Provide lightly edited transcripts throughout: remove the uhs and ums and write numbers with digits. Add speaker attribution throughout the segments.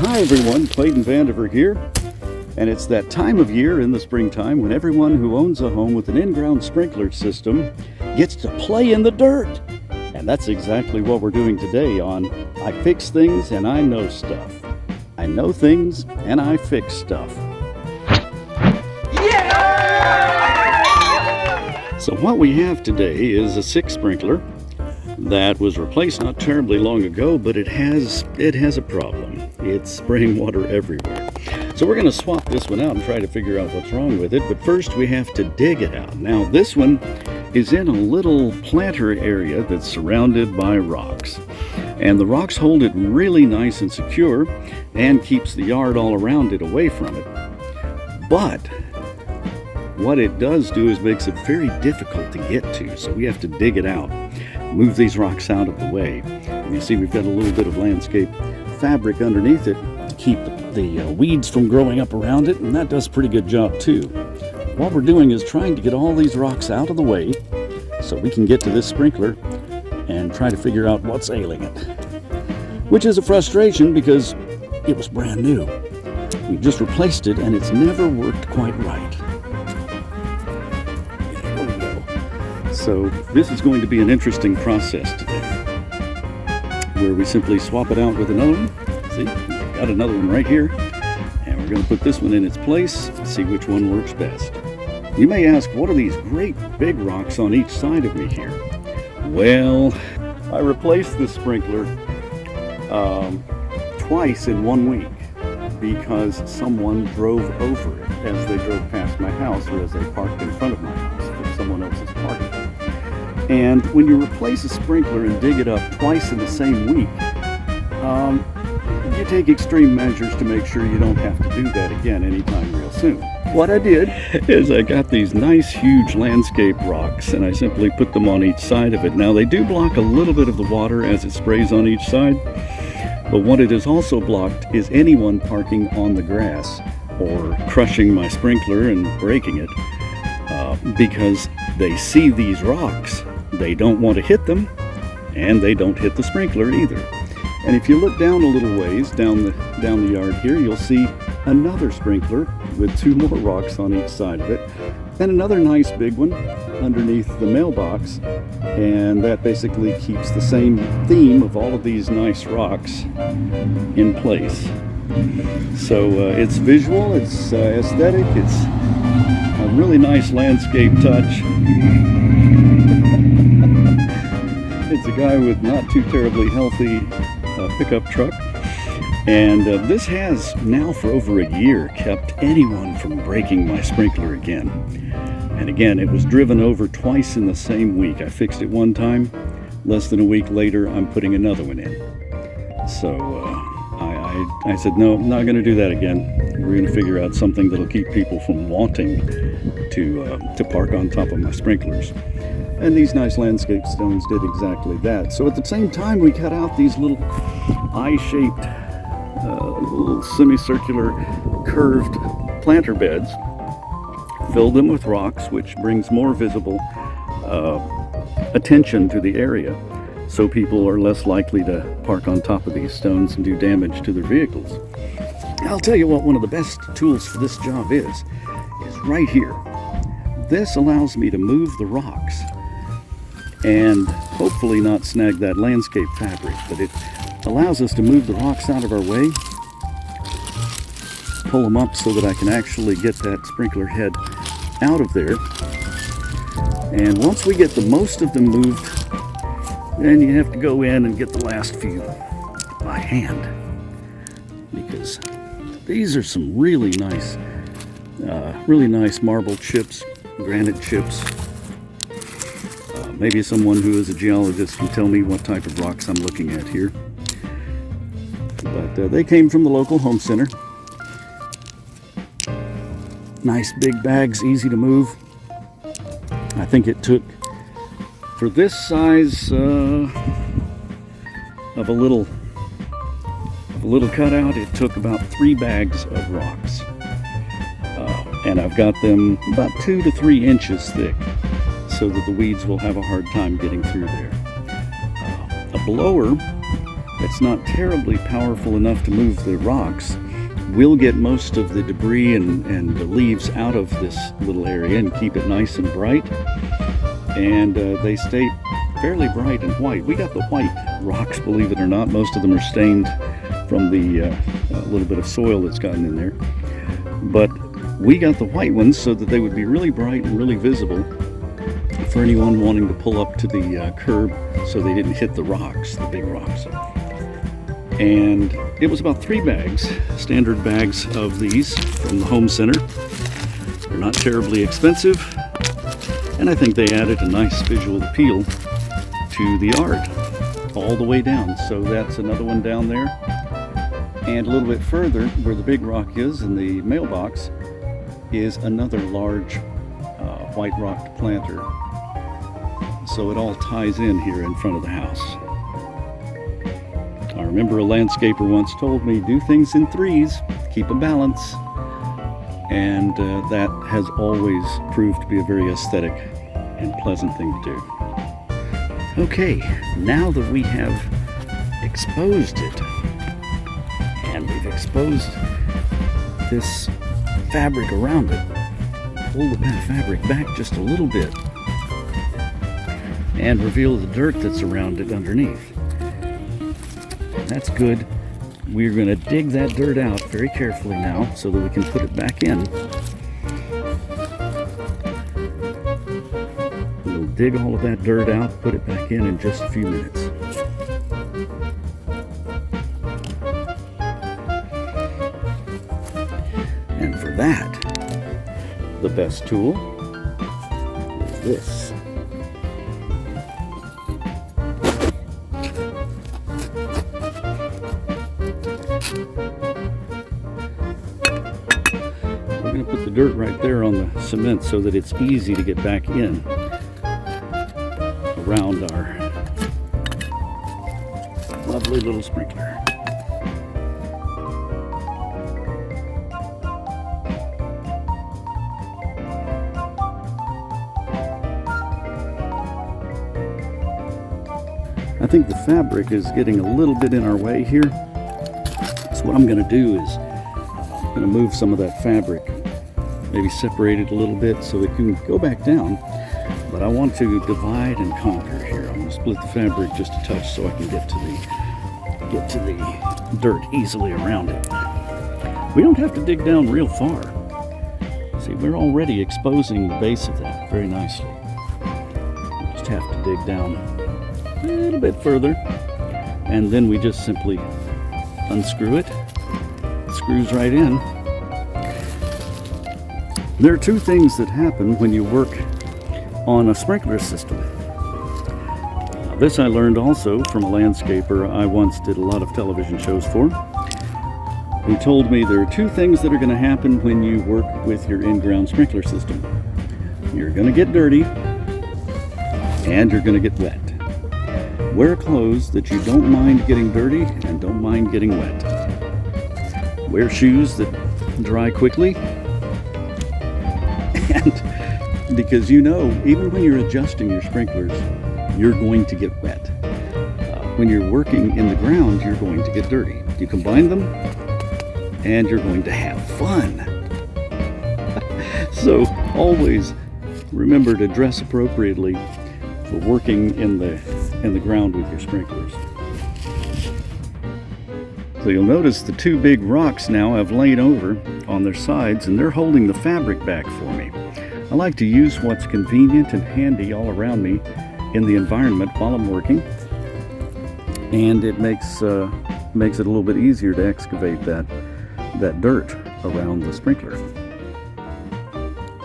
Speaker 1: Hi everyone, Clayton Vandiver here, and it's that time of year in the springtime when everyone who owns a home with an in-ground sprinkler system gets to play in the dirt. And that's exactly what we're doing today on I Fix Things and I Know Stuff. I know things and I fix stuff. Yeah! So what we have today is a 6 sprinkler that was replaced not terribly long ago, but it has a problem. It's spraying water everywhere. So we're going to swap this one out and try to figure out what's wrong with it, but first we have to dig it out. Now this one is in a little planter area that's surrounded by rocks. And the rocks hold it really nice and secure and keeps the yard all around it away from it. But what it does do is makes it very difficult to get to, so we have to dig it out, move these rocks out of the way. And you see we've got a little bit of landscape fabric underneath it to keep the weeds from growing up around it, and that does a pretty good job too. What we're doing is trying to get all these rocks out of the way so we can get to this sprinkler and try to figure out what's ailing it. Which is a frustration because it was brand new. We just replaced it and it's never worked quite right. There we go. So this is going to be an interesting process today, where we simply swap it out with another one. See, we've got another one right here. And we're going to put this one in its place, see which one works best. You may ask, what are these great big rocks on each side of me here? Well, I replaced the sprinkler twice in 1 week because someone drove over it as they drove past my house or as they parked in front of my house for someone else's parking. And when you replace a sprinkler and dig it up twice in the same week, you take extreme measures to make sure you don't have to do that again anytime real soon. What I did is I got these nice huge landscape rocks and I simply put them on each side of it. Now they do block a little bit of the water as it sprays on each side, but what it has also blocked is anyone parking on the grass or crushing my sprinkler and breaking it because they see these rocks. They don't want to hit them and they don't hit the sprinkler either. And if you look down a little ways down the yard here, you'll see another sprinkler with 2 more rocks on each side of it, and another nice big one underneath the mailbox, and that basically keeps the same theme of all of these nice rocks in place. So it's visual, it's aesthetic, it's a really nice landscape touch. It's a guy with not too terribly healthy pickup truck. And this has now for over a year kept anyone from breaking my sprinkler again. And again, it was driven over twice in the same week. I fixed it one time. Less than a week later, I'm putting another one in. So I said, no, I'm not going to do that again. We're going to figure out something that'll keep people from wanting to park on top of my sprinklers. And these nice landscape stones did exactly that. So at the same time, we cut out these little eye-shaped little semicircular curved planter beds, filled them with rocks, which brings more visible attention to the area, so people are less likely to park on top of these stones and do damage to their vehicles. I'll tell you what one of the best tools for this job is right here. This allows me to move the rocks and hopefully not snag that landscape fabric, but it allows us to move the rocks out of our way, pull them up so that I can actually get that sprinkler head out of there. And once we get the most of them moved, then you have to go in and get the last few by hand, because these are some really nice marble chips, granite chips. Maybe someone who is a geologist can tell me what type of rocks I'm looking at here. But they came from the local home center. Nice big bags, easy to move. I think it took, for this size of a little cutout, it took about 3 bags of rocks. And I've got them about 2 to 3 inches thick, so that the weeds will have a hard time getting through there. A blower It's not terribly powerful enough to move the rocks. We'll get most of the debris and the leaves out of this little area and keep it nice and bright. And they stay fairly bright and white. We got the white rocks, believe it or not. Most of them are stained from the little bit of soil that's gotten in there. But we got the white ones so that they would be really bright and really visible for anyone wanting to pull up to the curb so they didn't hit the rocks, the big rocks. And it was about 3 bags, standard bags of these from the home center. They're not terribly expensive, and I think they added a nice visual appeal to the art all the way down. So that's another one down there. And a little bit further, where the big rock is in the mailbox, is another large white rock planter. So it all ties in here in front of the house. I remember a landscaper once told me, do things in threes, keep a balance. And that has always proved to be a very aesthetic and pleasant thing to do. Okay, now that we have exposed it, and we've exposed this fabric around it, pull the fabric back just a little bit and reveal the dirt that's around it underneath. That's good. We're going to dig that dirt out very carefully now so that we can put it back in. We'll dig all of that dirt out, put it back in just a few minutes. And for that, the best tool is this. We're going to put the dirt right there on the cement so that it's easy to get back in around our lovely little sprinkler. I think the fabric is getting a little bit in our way here. So what I'm going to do is I'm going to move some of that fabric, maybe separate it a little bit so it can go back down. But I want to divide and conquer here. I'm going to split the fabric just a touch so I can get to the dirt easily around it. We don't have to dig down real far. See, we're already exposing the base of that very nicely. We just have to dig down a little bit further, and then we just simply unscrew it. It screws right in. There are 2 things that happen when you work on a sprinkler system. This I learned also from a landscaper I once did a lot of television shows for, who told me there are 2 things that are going to happen when you work with your in-ground sprinkler system. You're going to get dirty, and you're going to get wet. Wear clothes that you don't mind getting dirty and don't mind getting wet. Wear shoes that dry quickly. And because you know, even when you're adjusting your sprinklers, you're going to get wet. When you're working in the ground, you're going to get dirty. You combine them, and you're going to have fun. So always remember to dress appropriately for working in the ground with your sprinklers. So you'll notice the 2 big rocks now I've laid over on their sides, and they're holding the fabric back for me. I like to use what's convenient and handy all around me in the environment while I'm working, and it makes it a little bit easier to excavate that dirt around the sprinkler.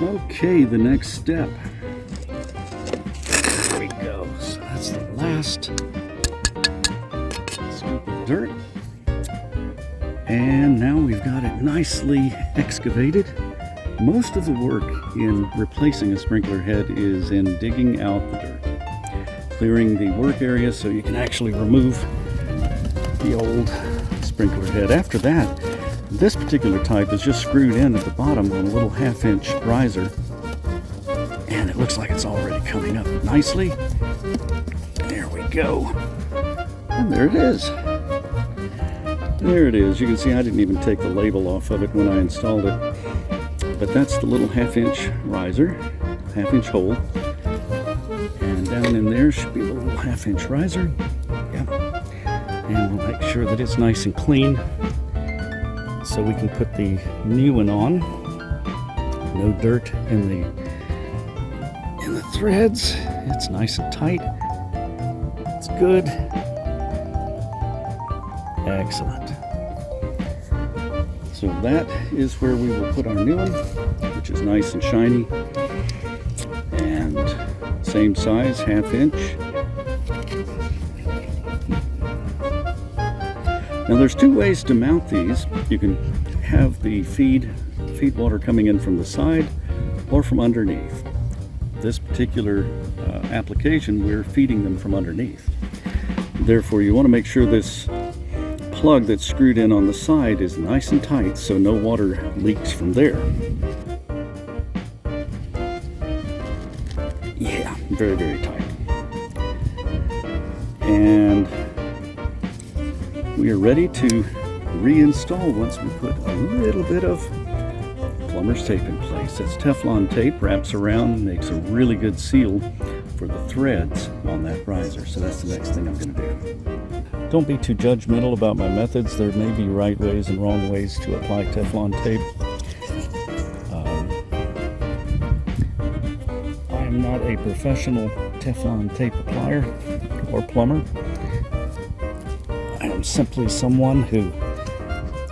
Speaker 1: Okay, the next step. There we go. So that's the last scoop of dirt. And now we've got it nicely excavated. Most of the work in replacing a sprinkler head is in digging out the dirt, clearing the work area so you can actually remove the old sprinkler head. After that, this particular type is just screwed in at the bottom on a little 1/2-inch riser, and it looks like it's already coming up nicely. There we go. And there it is. There it is. You can see I didn't even take the label off of it when I installed it. But that's the little 1/2-inch riser, 1/2-inch hole. And down in there should be the little 1/2-inch riser. Yep. And we'll make sure that it's nice and clean so we can put the new one on. No dirt in the threads. It's nice and tight. It's good. Excellent. So that is where we will put our new one, which is nice and shiny. And same size, 1/2-inch. Now there's two ways to mount these. You can have the feed water coming in from the side or from underneath. This particular application, we're feeding them from underneath. Therefore, you want to make sure this plug that's screwed in on the side is nice and tight so no water leaks from there. Yeah, very, very tight. And we are ready to reinstall once we put a little bit of plumber's tape in place. It's Teflon tape, wraps around, makes a really good seal for the threads on that riser. So that's the next thing I'm going to do. Don't be too judgmental about my methods. There may be right ways and wrong ways to apply Teflon tape. I am not a professional Teflon tape applier or plumber. I am simply someone who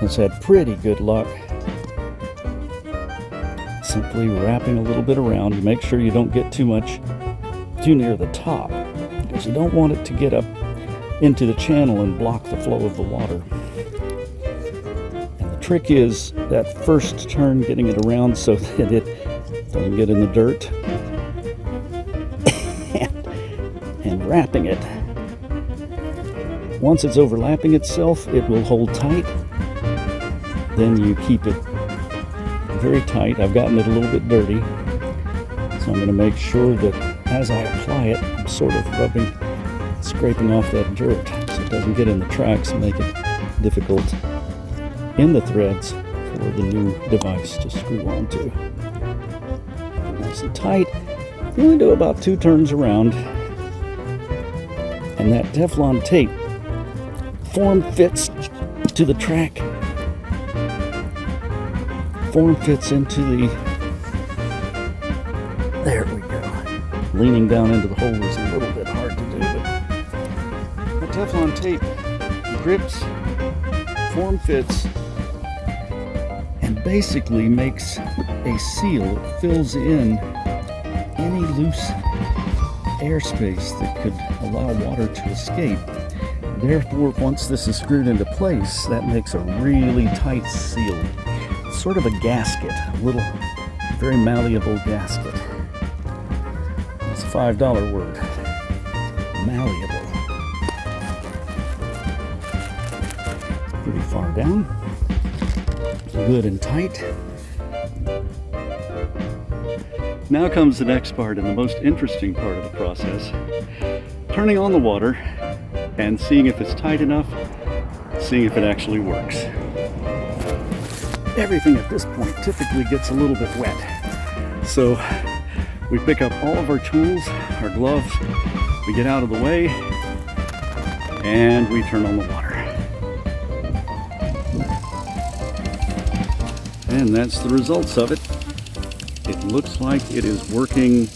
Speaker 1: has had pretty good luck simply wrapping a little bit around. You make sure you don't get too near the top, because you don't want it to get up into the channel and block the flow of the water. And the trick is that first turn, getting it around so that it doesn't get in the dirt, and wrapping it. Once it's overlapping itself, it will hold tight. Then you keep it very tight. I've gotten it a little bit dirty, so I'm going to make sure that as I apply it, I'm sort of scraping off that dirt so it doesn't get in the tracks and make it difficult in the threads for the new device to screw onto. Nice and tight. You only do about 2 turns around, and that Teflon tape form fits to the track. Form fits into the, there we go. Leaning down into the hole is a little bit hard to do, but the Teflon tape grips, form fits, and basically makes a seal. It fills in any loose airspace that could allow water to escape. Therefore, once this is screwed into place, that makes a really tight seal. Sort of a gasket, a little, very malleable gasket. It's a $5 word. Malleable. Pretty far down. Good and tight. Now comes the next part and the most interesting part of the process. Turning on the water and seeing if it's tight enough, seeing if it actually works. Everything at this point typically gets a little bit wet. So we pick up all of our tools, our gloves, we get out of the way, and we turn on the water. And that's the results of it. It looks like it is working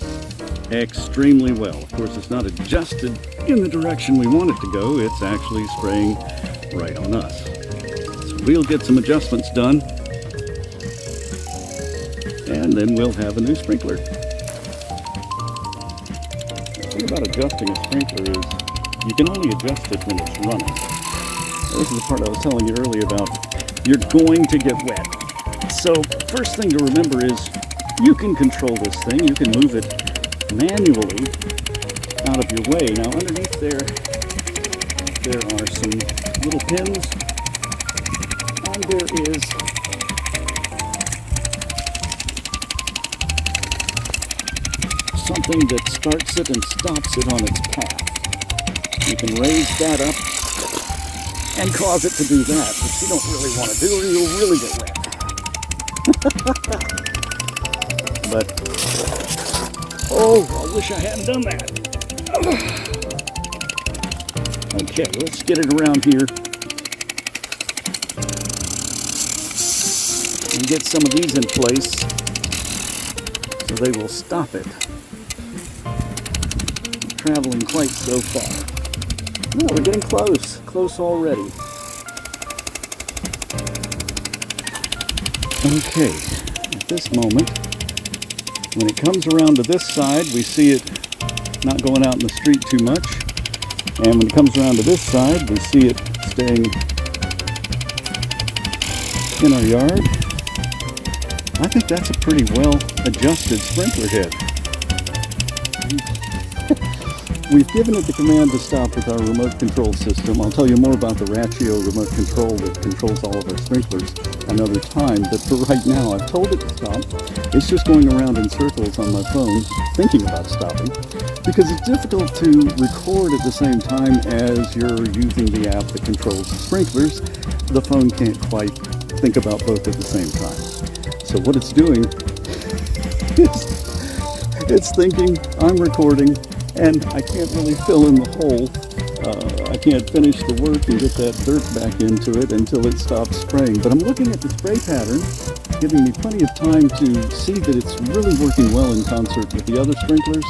Speaker 1: extremely well. Of course, it's not adjusted in the direction we want it to go. It's actually spraying right on us. So we'll get some adjustments done, and then we'll have a new sprinkler. The thing about adjusting a sprinkler is you can only adjust it when it's running. This is the part I was telling you earlier about. You're going to get wet. So first thing to remember is you can control this thing. You can move it manually out of your way. Now underneath there are some little pins, and there is something that starts it and stops it on its path. You can raise that up and cause it to do that, which you don't really want to do, or you'll really get wet. But, oh, I wish I hadn't done that. Okay, let's get it around here and get some of these in place so they will stop it traveling quite so far. No, we're getting close already. Okay, at this moment, when it comes around to this side, we see it not going out in the street too much. And when it comes around to this side, we see it staying in our yard. I think that's a pretty well adjusted sprinkler head. We've given it the command to stop with our remote control system. I'll tell you more about the Ratio remote control that controls all of our sprinklers another time, but for right now I've told it to stop. It's just going around in circles on my phone thinking about stopping, because it's difficult to record at the same time as you're using the app that controls the sprinklers. The phone can't quite think about both at the same time. So what it's doing is it's thinking I'm recording, and I can't really fill in the hole. I can't finish the work and get that dirt back into it until it stops spraying. But I'm looking at the spray pattern, giving me plenty of time to see that it's really working well in concert with the other sprinklers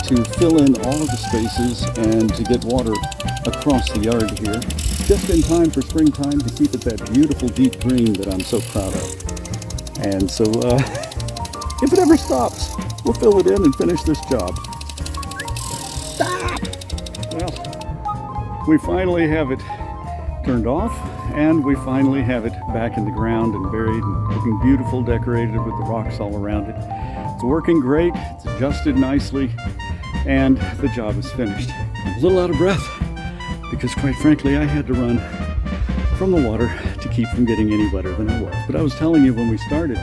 Speaker 1: to fill in all of the spaces and to get water across the yard here, just in time for springtime to keep it that beautiful deep green that I'm so proud of. And so if it ever stops, we'll fill it in and finish this job. Stop! Well, we finally have it turned off, and we finally have it back in the ground and buried and looking beautiful, decorated with the rocks all around it. It's working great, it's adjusted nicely, and the job is finished. I'm a little out of breath because, quite frankly, I had to run from the water to keep from getting any wetter than I was. But I was telling you when we started,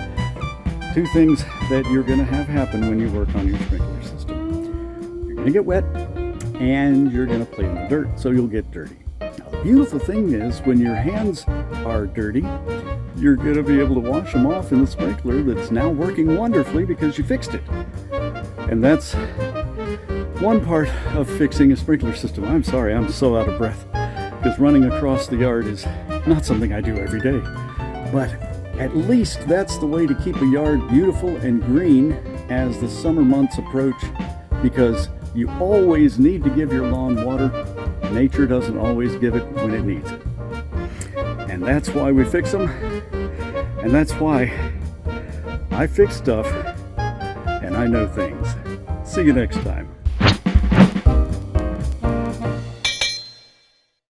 Speaker 1: two things that you're going to have happen when you work on your sprinkler system. You're going to get wet, and you're going to play in the dirt, so you'll get dirty. Now, the beautiful thing is when your hands are dirty, you're going to be able to wash them off in the sprinkler that's now working wonderfully because you fixed it. And that's one part of fixing a sprinkler system. I'm sorry, I'm so out of breath because running across the yard is not something I do every day. But at least that's the way to keep a yard beautiful and green as the summer months approach, because you always need to give your lawn water. Nature doesn't always give it when it needs it. And that's why we fix them. And that's why I fix stuff and I know things. See you next time.